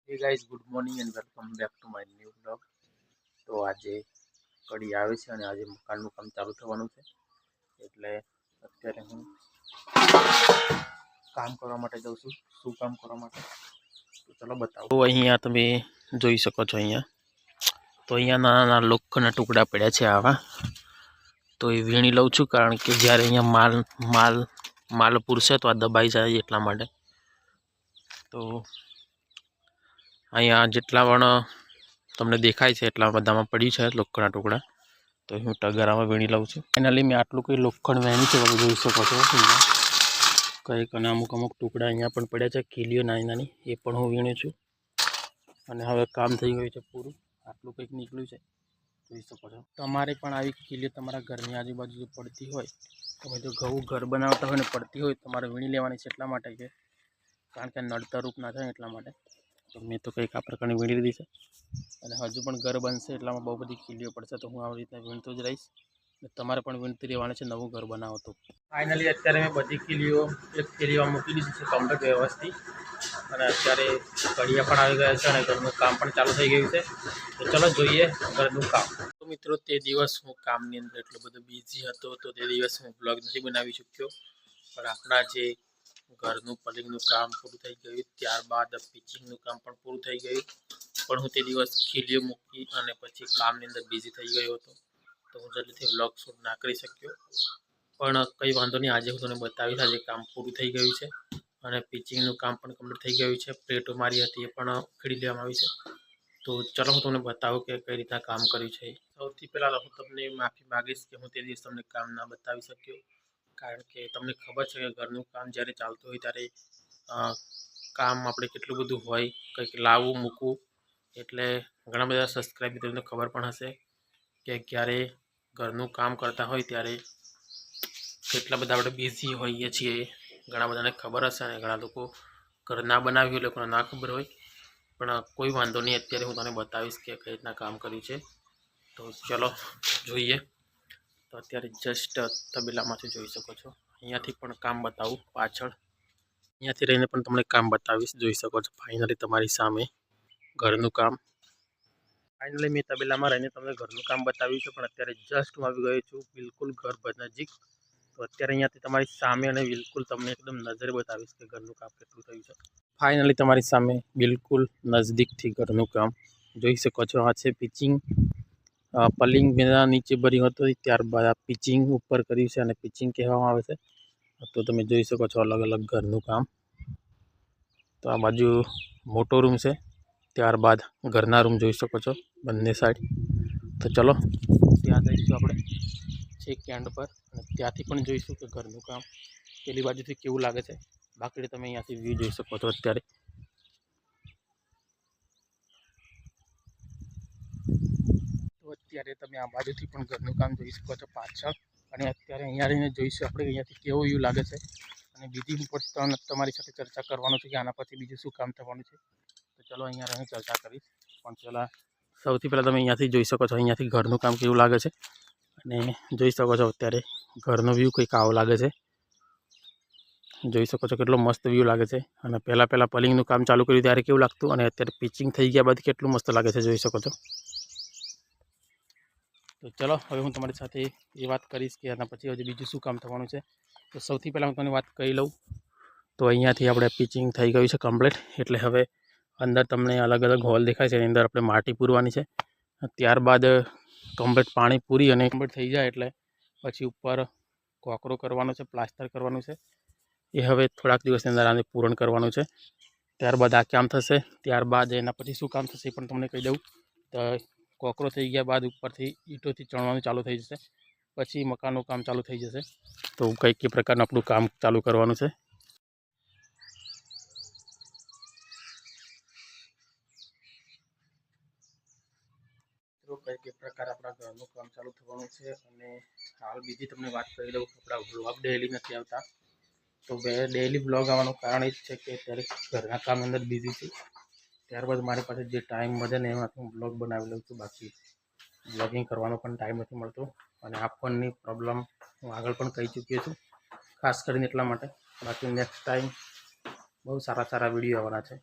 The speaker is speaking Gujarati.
Hey guys, good morning and welcome back to my new blog. तो आज कड़ी आवे छे અને આજે મકાનનું કામ ચાલુ થવાનું છે એટલે અત્યારે હું કામ કરવા માટે જાઉં છું। શું કામ કરવા માટે તો ચલો બતાવો। તો અહીંયા તમે જોઈ શકો છો। અહીંયા તો અહીંયા નાના નાના લોખંડના ટુકડા પડ્યા છે આવા। તો એ વીણી લઉં છું કારણ કે જ્યારે અહીંયા માલ પૂરશે તો આ દબાઈ જાય એટલા માટે। તો અહીંયા જેટલા પણ તમને દેખાય છે એટલા બધામાં પડ્યું છે લોખંડના ટુકડા। તો હું ટગરામાં વીણી લઉં છું। ફાઇનલી મેં આટલું કોઈ લોખંડ વેણ્યું છે, તમે જોઈ શકો છો। કંઈક અને અમુક ટુકડા અહીંયા પણ પડ્યા છે, ખીલીઓ નાની નાની, એ પણ હું વીણું છું। અને હવે કામ થઈ ગયું છે પૂરું। આટલું કંઈક નીકળ્યું છે, જોઈ શકો છો। તમારે પણ આવી ખીલીઓ તમારા ઘરની આજુબાજુ જો પડતી હોય, તમે જો ઘર બનાવતા હોય ને પડતી હોય, તમારે વીણી લેવાની છે। એટલા માટે કે કારણ કે નડતરરૂપ ના થાય એટલા માટે। તો મેં તો કંઈક આ પ્રકારની વીણી લીધી છે અને હજુ પણ ઘર બનશે એટલામાં બહુ બધી ખીલીઓ પડશે, તો હું આવી રીતના વીણતો જ રહીશ। તમારે પણ વીણતી રહેવાની છે નવું ઘર બનાવો તો। ફાઇનલી અત્યારે મેં બધી ખીલીઓ એક થેલીમાં મૂકી દીધી છે કમ્પ્લીટ વ્યવસ્થિત। અને અત્યારે કડિયા પણ આવી ગયા છે અને ઘરનું કામ પણ ચાલુ થઈ ગયું છે। તો ચલો જોઈએ ઘરનું કામ। તો મિત્રો, તે દિવસ હું કામની અંદર એટલો બધો બિઝી હતો તો તે દિવસ હું બ્લોગ નથી બનાવી શક્યો। પણ આપણા જે ઘરનું પલિંગનું કામ પૂરું થઈ ગયું, ત્યારબાદ પિચિંગનું કામ પણ પૂરું થઈ ગયું। પણ હું તે દિવસ ખીલીઓ મૂકી અને પછી કામની અંદર બિઝી થઈ ગયો હતો, તો હું જલ્દીથી બ્લોગ શૂટ ના કરી શક્યો। પણ કંઈ વાંધો નહીં, આજે હું તમને બતાવીશ। આજે કામ પૂરું થઈ ગયું છે અને પિચિંગનું કામ પણ કમ્પ્લીટ થઈ ગયું છે। પ્લેટો મારી હતી એ પણ ઉખેડી લેવામાં આવી છે। તો ચલો હું તમને બતાવું કે કઈ રીતના કામ કર્યું છે। સૌથી પહેલાં હું તમને માફી માગીશ કે હું તે દિવસ તમને કામ ના બતાવી શક્યો, કારણ કે તમને ખબર છે કે ઘરનું કામ જ્યારે ચાલતું હોય ત્યારે કામ આપણે કેટલું બધું હોય, કંઈક લાવવું મૂકવું। એટલે ઘણા બધા સબસ્ક્રાઈબ મિત્રોને ખબર પણ હશે કે ક્યારે ઘરનું કામ કરતા હોય ત્યારે કેટલા બધા આપણે બિઝી હોઈએ છીએ। ઘણા બધાને ખબર હશે અને ઘણા લોકો ઘર ના બનાવ્યું હોય, લોકોને ના ખબર હોય। પણ કોઈ વાંધો નહીં, અત્યારે હું તમને બતાવીશ કે કઈ રીતના કામ કર્યું છે। તો ચલો જોઈએ। તો અત્યારે જસ્ટ તબેલામાંથી જોઈ શકો છો। અહીંયાથી પણ કામ બતાવું પાછળ, અહીંયાથી રહીને પણ તમને કામ બતાવીશ, જોઈ શકો છો। ફાઇનલી તમારી સામે ઘરનું કામ। ફાઇનલી મેં તબેલામાં રહીને તમને ઘરનું કામ બતાવ્યું છે, પણ અત્યારે જસ્ટ હું આવી ગયો છું બિલકુલ ઘર નજીક। તો અત્યારે અહીંયાથી તમારી સામે અને બિલકુલ તમને એકદમ નજરે બતાવીશ કે ઘરનું કામ કેટલું થયું છે। ફાઇનલી તમારી સામે બિલકુલ નજદીકથી ઘરનું કામ જોઈ શકો છો। આ છે પિચિંગ। પલિંગ મેં નીચે ભર્યું હતું, ત્યારબાદ આ પિચિંગ ઉપર કર્યું છે અને પિચિંગ કહેવામાં આવે છે। તો તમે જોઈ શકો છો અલગ અલગ ઘરનું કામ। તો આ બાજુ મોટો રૂમ છે, ત્યારબાદ ઘરના રૂમ જોઈ શકો છો બંને સાઈડ। તો ચલો ત્યાં જઈશું આપણે છેક એન્ડ પર અને ત્યાંથી પણ જોઈશું કે ઘરનું કામ પેલી બાજુથી કેવું લાગે છે। બાકી તમે અહીંયાથી વ્યૂ જોઈ શકો છો અત્યારે। તો અત્યારે તમે આ બાજુથી પણ ઘરનું કામ જોઈ શકો છો પાછળ। અને અત્યારે અહીંયા રહીને જોઈશું આપણે અહીંયાથી કેવો વ્યૂ લાગે છે। અને બીજી પણ તમારી સાથે ચર્ચા કરવાનું છે કે આના પછી બીજું શું કામ થવાનું છે। તો ચલો અહીંયા રહીને ચર્ચા કરીશ। પણ પહેલાં સૌથી પહેલાં તમે અહીંયાથી જોઈ શકો છો અહીંયાથી ઘરનું કામ કેવું લાગે છે। અને જોઈ શકો છો અત્યારે ઘરનો વ્યૂ કંઈક આવો લાગે છે, જોઈ શકો છો કેટલો મસ્ત વ્યૂ લાગે છે। અને પહેલાં પલિંગનું કામ ચાલુ કર્યું ત્યારે કેવું લાગતું અને અત્યારે પિચિંગ થઈ ગયા બાદ કેટલું મસ્ત લાગે છે, જોઈ શકો છો। તો ચલો હવે હું તમારી સાથે એ વાત કરીશ કે આના પછી હજી બીજું શું કામ થવાનું છે। તો સૌથી પહેલાં હું તમને વાત કરી લઉં તો અહીંયાથી આપણે પિચિંગ થઈ ગયું છે કમ્પ્લીટ। એટલે હવે અંદર તમને અલગ અલગ હોલ દેખાય છે, એની અંદર આપણે માટી પૂરવાની છે। ત્યારબાદ કમ્પ્લીટ પાણી પૂરી અને કમ્પ્લીટ થઈ જાય એટલે પછી ઉપર કોકરો કરવાનો છે, પ્લાસ્ટર કરવાનું છે। એ હવે થોડાક દિવસની અંદર આને પૂરણ કરવાનું છે। ત્યારબાદ આ કામ થશે। ત્યારબાદ એના પછી શું કામ થશે એ પણ તમને કહી દઉં। તો કોકરો થઈ ગયા બાદ ઉપરથી ઈંટોથી ચણવાનું ચાલુ થઈ જશે, પછી મકાનનું કામ ચાલુ થઈ જશે। તો કંઈક એ પ્રકારનું આપણું કામ ચાલુ કરવાનું છે। તો કંઈક એ પ્રકાર આપણા ઘરનું કામ ચાલુ થવાનું છે। અને હાલ બીજી તમને વાત કરી દઉં, આપણા બ્લોગ ડેલી નથી આવતા। તો ડેલી બ્લોગ આવવાનું કારણ એ જ છે કે અત્યારે ઘરના કામની અંદર બિઝી છું। ત્યારબાદ મારી પાસે જે ટાઈમ વધે ને એમાંથી હું બ્લોગ બનાવી લઉં છું। બાકી બ્લોગિંગ કરવાનો પણ ટાઈમ નથી મળતો। અને આ ફોનની પ્રોબ્લેમ હું આગળ પણ કહી ચૂક્યો છું, ખાસ કરીને એટલા માટે। બાકી નેક્સ્ટ ટાઈમ બહુ સારા વિડીયો આવવાના છે।